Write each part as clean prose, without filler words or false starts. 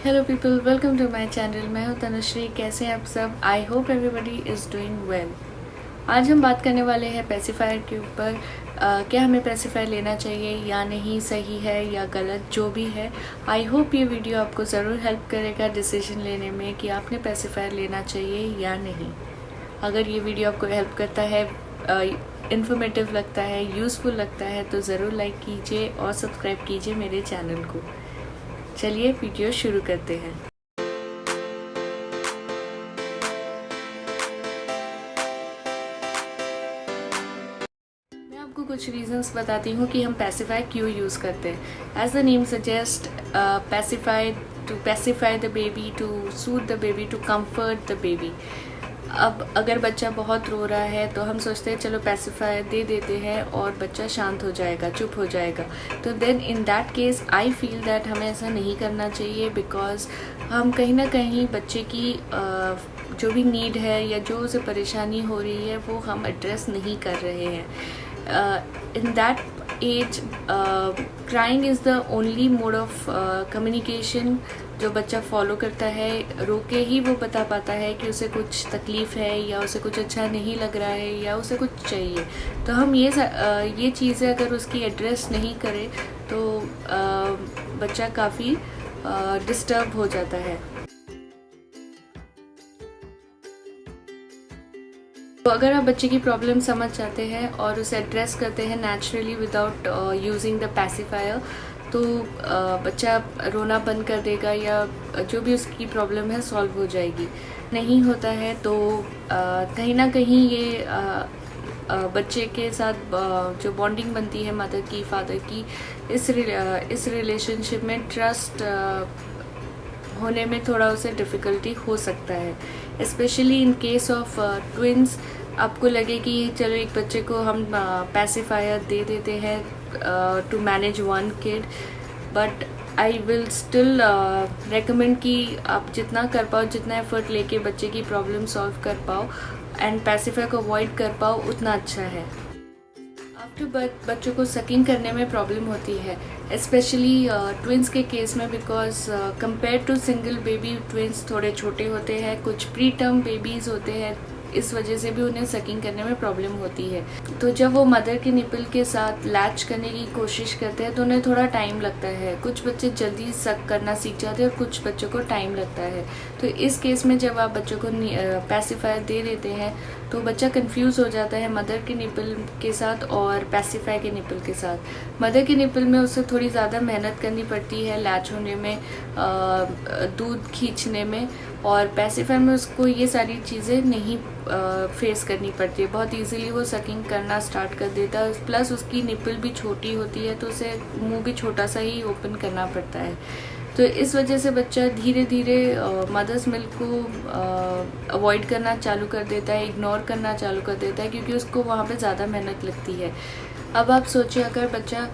Hello people, welcome to my channel. मैं हूं तनुश्री। कैसे हैं आप सब? I hope everybody is doing well. आज हम बात करने वाले हैं पेसिफायर के ऊपर। क्या हमें पेसिफायर लेना चाहिए या नहीं, सही है या गलत, जो भी है। आई होप ये वीडियो आपको ज़रूर हेल्प करेगा डिसीजन लेने में कि आपने पेसिफायर लेना चाहिए या नहीं। अगर ये वीडियो आपको हेल्प करता है, इन्फॉर्मेटिव लगता है, यूज़फुल लगता है तो ज़रूर लाइक कीजिए और सब्सक्राइब कीजिए मेरे चैनल को। चलिए वीडियो शुरू करते हैं। मैं आपको कुछ रीजंस बताती हूँ कि हम पेसिफाई क्यों यूज़ करते हैं। As the name suggest, pacify to pacify the baby, to soothe the baby, to comfort the baby. अब अगर बच्चा बहुत रो रहा है तो हम सोचते हैं चलो पेसिफायर दे देते हैं और बच्चा शांत हो जाएगा, चुप हो जाएगा। तो then in that case I feel that हमें ऐसा नहीं करना चाहिए, बिकॉज हम कहीं ना कहीं बच्चे की जो भी नीड है या जो उसे परेशानी हो रही है वो हम एड्रेस नहीं कर रहे हैं। In that as crying is the only mode of communication जो बच्चा फॉलो करता है। रो के ही वो बता पाता है कि उसे कुछ तकलीफ़ है या उसे कुछ अच्छा नहीं लग रहा है या उसे कुछ चाहिए। तो हम ये चीज़ें अगर उसकी एड्रेस नहीं करें तो बच्चा काफ़ी डिस्टर्ब हो जाता है। तो अगर आप बच्चे की प्रॉब्लम समझ जाते हैं और उसे एड्रेस करते हैं naturally without using the pacifier, तो बच्चा रोना बंद कर देगा या जो भी उसकी प्रॉब्लम है सॉल्व हो जाएगी। नहीं होता है तो कहीं ना कहीं ये बच्चे के साथ जो बॉन्डिंग बनती है मदर की, फादर की, इस रिलेशनशिप में ट्रस्ट होने में थोड़ा उसे डिफ़िकल्टी हो सकता है। Specially in case of twins, आपको लगे कि चलो एक बच्चे को हम पैसिफायर दे देते हैं to manage one kid, but I will still recommend कि आप जितना कर पाओ, जितना एफर्ट लेके बच्चे की प्रॉब्लम सॉल्व कर पाओ एंड पैसिफायर को अवॉइड कर पाओ, उतना अच्छा है। आफ्टर बर्थ बच्चों को सकिंग करने में प्रॉब्लम होती है, स्पेशली ट्विंस के केस में, because compare to single baby twins थोड़े छोटे होते हैं। कुछ प्री टर्म बेबीज़ होते हैं, इस वजह से भी उन्हें सकिंग करने में प्रॉब्लम होती है। तो जब वो मदर के निपल के साथ लैच करने की कोशिश करते हैं तो उन्हें थोड़ा टाइम लगता है। कुछ बच्चे जल्दी सक करना सीख जाते हैं और कुछ बच्चों को टाइम लगता है। तो इस केस में जब आप बच्चों को पैसिफायर दे देते हैं तो बच्चा कंफ्यूज हो जाता है मदर के निपल के साथ और पैसिफायर के निपल के साथ। मदर के निपल में उसे थोड़ी ज़्यादा मेहनत करनी पड़ती है लैच होने में, दूध खींचने में, और पैसिफायर में उसको ये सारी चीज़ें नहीं फेस करनी पड़ती है। बहुत इजीली वो सकिंग करना स्टार्ट कर देता है। प्लस उसकी निपल भी छोटी होती है तो उसे मुंह भी छोटा सा ही ओपन करना पड़ता है। तो इस वजह से बच्चा धीरे धीरे मदर्स मिल्क को अवॉइड करना चालू कर देता है, इग्नोर करना चालू कर देता है, क्योंकि उसको वहाँ पे ज़्यादा मेहनत लगती है। अब आप सोचिए, अगर बच्चा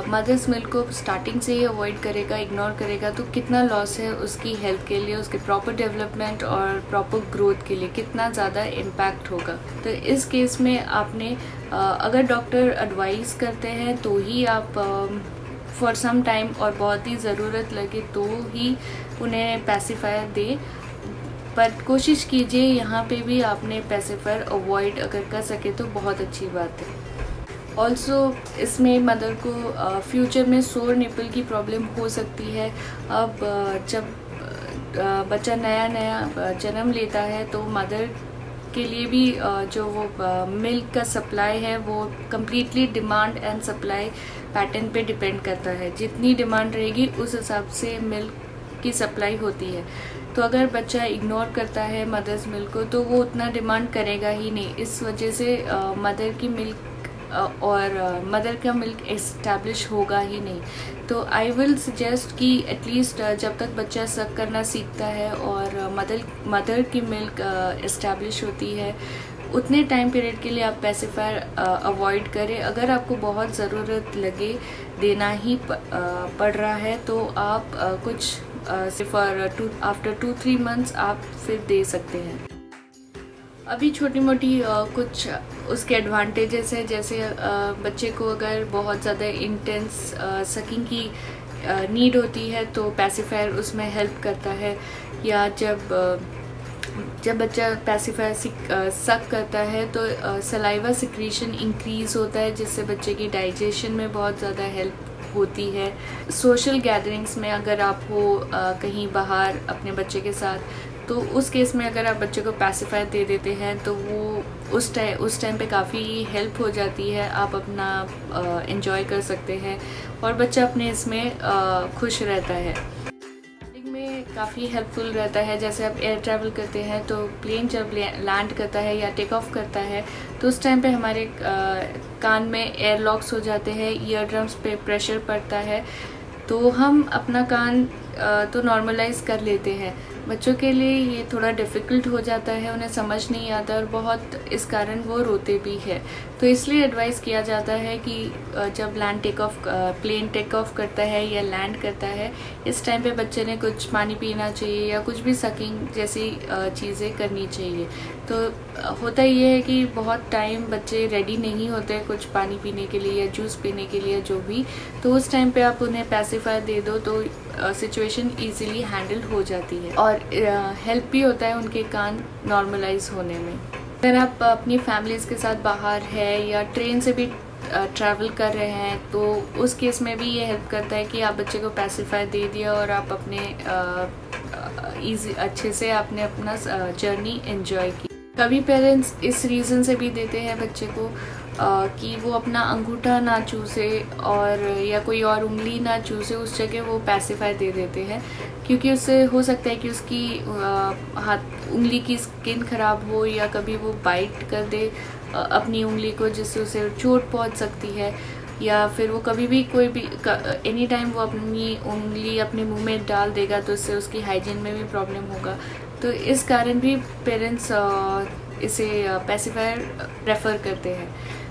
मदर्स मिल्क को स्टार्टिंग से ही अवॉइड करेगा, इग्नोर करेगा, तो कितना लॉस है उसकी हेल्थ के लिए, उसके प्रॉपर डेवलपमेंट और प्रॉपर ग्रोथ के लिए कितना ज़्यादा इम्पैक्ट होगा। तो इस केस में आपने अगर डॉक्टर एडवाइस करते हैं तो ही आप फॉर सम टाइम, और बहुत ही ज़रूरत लगे तो ही उन्हें पैसिफायर दे। पर कोशिश कीजिए यहाँ पे भी आपने पैसिफायर अवॉइड अगर कर सके तो बहुत अच्छी बात है। ऑल्सो इसमें मदर को फ्यूचर में सोर निपल की प्रॉब्लम हो सकती है। अब जब बच्चा नया जन्म लेता है तो मदर के लिए भी जो वो मिल्क का सप्लाई है वो completely demand and supply pattern पे डिपेंड करता है। जितनी डिमांड रहेगी उस हिसाब से मिल्क की सप्लाई होती है। तो अगर बच्चा इग्नोर करता है मदर्स मिल्क को तो वो उतना डिमांड करेगा ही नहीं। इस वजह से मदर की मिल्क और मदर का मिल्क एस्टैब्लिश होगा ही नहीं। तो आई विल सजेस्ट कि एटलीस्ट जब तक बच्चा सक करना सीखता है और मदर की मिल्क एस्टैब्लिश होती है, उतने टाइम पीरियड के लिए आप पैसिफायर अवॉइड करें। अगर आपको बहुत ज़रूरत लगे, देना ही पड़ रहा है, तो आप कुछ आफ्टर 2-3 मंथ्स आप फिर दे सकते हैं। अभी छोटी मोटी कुछ उसके एडवांटेजेस है, जैसे बच्चे को अगर बहुत ज़्यादा इंटेंस सकिंग की नीड होती है तो पैसिफायर उसमें हेल्प करता है। या जब बच्चा पैसिफायर सक करता है तो सलाइवा सिक्रीशन इंक्रीज़ होता है, जिससे बच्चे की डाइजेशन में बहुत ज़्यादा हेल्प होती है। सोशल गैदरिंग्स में अगर आप हो कहीं बाहर अपने बच्चे के साथ, तो उस केस में अगर आप बच्चे को पैसिफायर दे देते हैं तो वो उस टाइम पे काफ़ी हेल्प हो जाती है। आप अपना एंजॉय कर सकते हैं और बच्चा अपने इसमें खुश रहता है। में काफ़ी हेल्पफुल रहता है। जैसे आप एयर ट्रैवल करते हैं तो प्लेन जब लैंड करता है या टेक ऑफ करता है तो उस टाइम पे हमारे कान में एयर लॉक्स हो जाते हैं, ईयर ड्रम्स पे प्रेशर पड़ता है, तो हम अपना कान तो नॉर्मलाइज कर लेते हैं। बच्चों के लिए ये थोड़ा डिफ़िकल्ट हो जाता है, उन्हें समझ नहीं आता और बहुत इस कारण वो रोते भी है। तो इसलिए एडवाइस किया जाता है कि जब प्लेन टेक ऑफ करता है या लैंड करता है, इस टाइम पे बच्चे ने कुछ पानी पीना चाहिए या कुछ भी सकिंग जैसी चीज़ें करनी चाहिए। तो होता ये है कि बहुत टाइम बच्चे रेडी नहीं होते कुछ पानी पीने के लिए या जूस पीने के लिए जो भी, तो उस टाइम पे आप उन्हें पैसिफायर दे दो तो सिचुएशन इजीली हैंडल हो जाती है और हेल्प भी होता है उनके कान नॉर्मलाइज होने में। अगर आप अपनी फैमिलीज़ के साथ बाहर है या ट्रेन से भी ट्रैवल कर रहे हैं तो उस केस में भी ये हेल्प करता है कि आप बच्चे को पैसिफायर दे दिया और आप अपने अच्छे से आपने अपना जर्नी एंजॉय की। कभी पेरेंट्स इस रीज़न से भी देते हैं बच्चे को कि वो अपना अंगूठा ना चूसे और या कोई और उंगली ना चूसे, उस जगह वो पैसिफायर दे देते हैं, क्योंकि उससे हो सकता है कि उसकी उंगली की स्किन ख़राब हो या कभी वो बाइट कर दे अपनी उंगली को, जिससे उसे चोट पहुंच सकती है। या फिर वो कभी भी एनी टाइम वो अपनी उंगली अपने मुंह में डाल देगा तो उससे उसकी हाइजीन में भी प्रॉब्लम होगा। तो इस कारण भी पेरेंट्स इसे पैसिफायर प्रेफर करते हैं।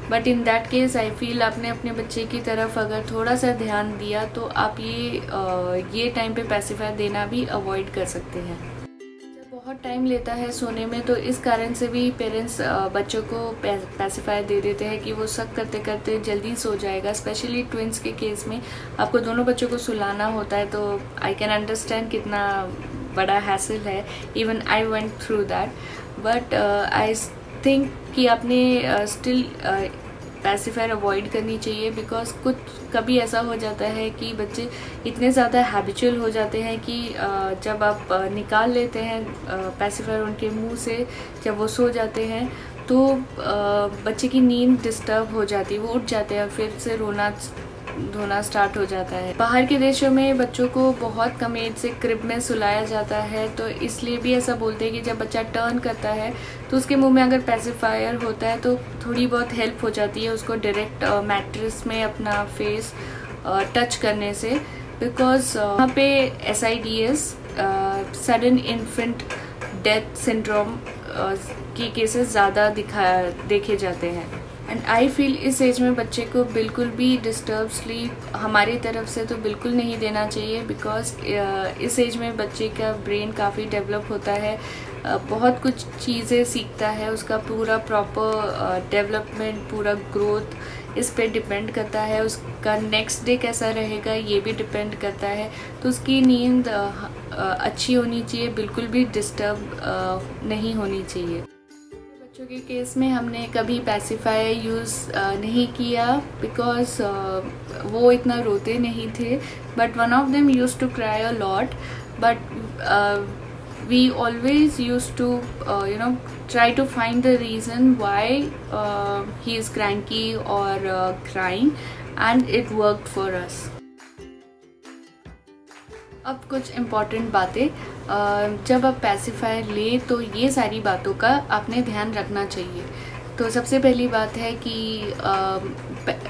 But in that case I feel आपने अपने बच्चे की तरफ अगर थोड़ा सा ध्यान दिया तो आप ये टाइम पे पैसिफायर देना भी अवॉइड कर सकते हैं। जब बहुत टाइम लेता है सोने में तो इस कारण से भी पेरेंट्स बच्चों को पैसिफायर दे देते हैं कि वो सक करते करते जल्दी सो जाएगा। स्पेशली ट्विंस के केस में आपको दोनों बच्चों को सुलाना होता है, तो आई कैन अंडरस्टैंड कितना बड़ा हैसल है। Even I went through that, but I think कि आपने स्टिल पैसिफायर अवॉइड करनी चाहिए, बिकॉज कभी ऐसा हो जाता है कि बच्चे इतने ज़्यादा हैबिचुअल हो जाते हैं कि जब आप निकाल लेते हैं पैसिफायर उनके मुंह से, जब वो सो जाते हैं तो बच्चे की नींद डिस्टर्ब हो जाती है, वो उठ जाते हैं और फिर से रोना धोना स्टार्ट हो जाता है। बाहर के देशों में बच्चों को बहुत कम एज से क्रिब में सुलाया जाता है, तो इसलिए भी ऐसा बोलते हैं कि जब बच्चा टर्न करता है तो उसके मुंह में अगर पैसिफायर होता है तो थोड़ी बहुत हेल्प हो जाती है उसको डायरेक्ट मैट्रेस में अपना फेस टच करने से, बिकॉज वहाँ पे SIDS sudden infant death syndrome के केसेस ज़्यादा देखे जाते हैं। एंड आई फील इस एज में बच्चे को बिल्कुल भी डिस्टर्ब स्लीप हमारी तरफ से तो बिल्कुल नहीं देना चाहिए, बिकॉज इस एज में बच्चे का ब्रेन काफ़ी डेवलप होता है, बहुत कुछ चीज़ें सीखता है, उसका पूरा प्रॉपर डेवलपमेंट, पूरा ग्रोथ इस पे डिपेंड करता है। उसका नेक्स्ट डे कैसा रहेगा ये भी डिपेंड करता है, तो उसकी नींद अच्छी होनी चाहिए, बिल्कुल भी डिस्टर्ब नहीं होनी चाहिए। बच्चों के केस में हमने कभी पैसिफायर यूज़ नहीं किया, बिकॉज वो इतना रोते नहीं थे, but one of them used to cry a lot, but we always used to try to find the reason why he is cranky or crying, and it worked for us. अब कुछ important बातें, जब आप pacifier ले तो ये सारी बातों का आपने ध्यान रखना चाहिए। तो सबसे पहली बात है कि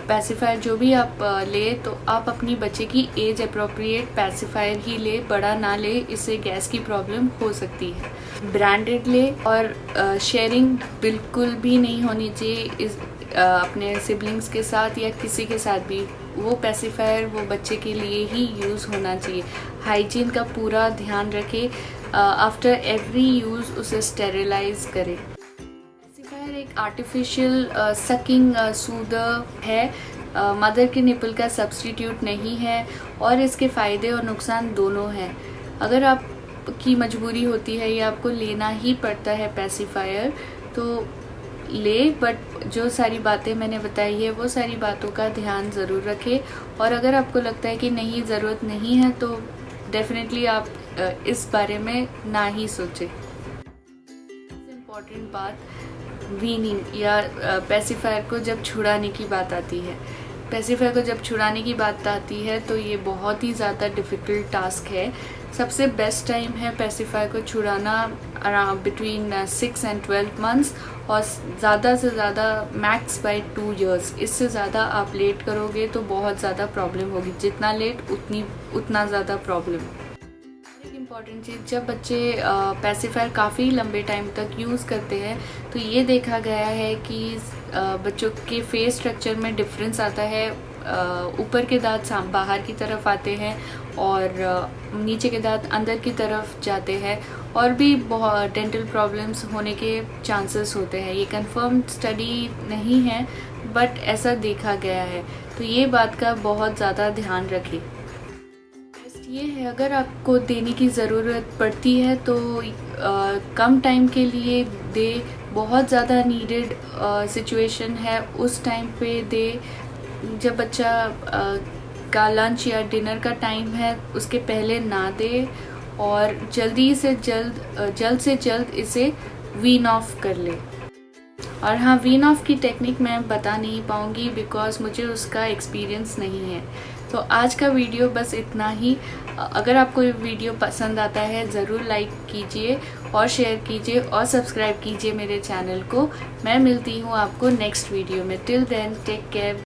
पैसिफायर जो भी आप ले तो आप अपनी बच्चे की एज अप्रोप्रिएट पैसिफायर ही ले, बड़ा ना ले, इससे गैस की प्रॉब्लम हो सकती है। ब्रांडेड ले, और शेयरिंग बिल्कुल भी नहीं होनी चाहिए अपने सिबलिंग्स के साथ या किसी के साथ भी। वो पैसिफायर वो बच्चे के लिए ही यूज़ होना चाहिए। हाइजीन का पूरा ध्यान रखें, आफ्टर एवरी यूज़ उसे स्टेरिलाइज करें। पैसिफायर एक आर्टिफिशियल सकिंग सूदर है, मदर के निपल का सब्स्टिट्यूट नहीं है और इसके फ़ायदे और नुकसान दोनों हैं। अगर आपकी मजबूरी होती है या आपको लेना ही पड़ता है पैसिफायर तो ले, बट जो सारी बातें मैंने बताई है वो सारी बातों का ध्यान ज़रूर रखें। और अगर आपको लगता है कि नहीं, ज़रूरत नहीं है, तो डेफिनेटली आप इस बारे में ना ही सोचें। इम्पॉर्टेंट बात, वीनिंग या पैसिफायर को जब छुड़ाने की बात आती है, पैसिफायर को जब छुड़ाने की बात आती है तो ये बहुत ही ज़्यादा डिफ़िकल्ट टास्क है। सबसे बेस्ट टाइम है पैसिफायर को छुड़ाना अराउंड बिटवीन 6 and 12 months और ज़्यादा से ज़्यादा मैक्स बाय 2 years। इससे ज़्यादा आप लेट करोगे तो बहुत ज़्यादा प्रॉब्लम होगी, जितना लेट उतना ज़्यादा प्रॉब्लम। एक इम्पॉर्टेंट चीज़, जब बच्चे पैसिफायर काफ़ी लंबे टाइम तक यूज़ करते हैं तो ये देखा गया है कि बच्चों के फेस स्ट्रक्चर में डिफरेंस आता है। ऊपर के दांत बाहर की तरफ आते हैं और नीचे के दांत अंदर की तरफ जाते हैं और भी बहुत डेंटल प्रॉब्लम्स होने के चांसेस होते हैं। ये कंफर्म स्टडी नहीं है बट ऐसा देखा गया है, तो ये बात का बहुत ज़्यादा ध्यान रखें। ये है, अगर आपको देने की ज़रूरत पड़ती है तो कम टाइम के लिए दे, बहुत ज़्यादा नीडेड सिचुएशन है उस टाइम पे दे। जब बच्चा का लंच या डिनर का टाइम है उसके पहले ना दे और जल्द से जल्द इसे वीन ऑफ कर ले। और हाँ, वीन ऑफ की टेक्निक मैं बता नहीं पाऊँगी बिकॉज मुझे उसका एक्सपीरियंस नहीं है। तो आज का वीडियो बस इतना ही। अगर आपको ये वीडियो पसंद आता है ज़रूर लाइक कीजिए और शेयर कीजिए और सब्सक्राइब कीजिए मेरे चैनल को। मैं मिलती हूँ आपको नेक्स्ट वीडियो में। Till then take care.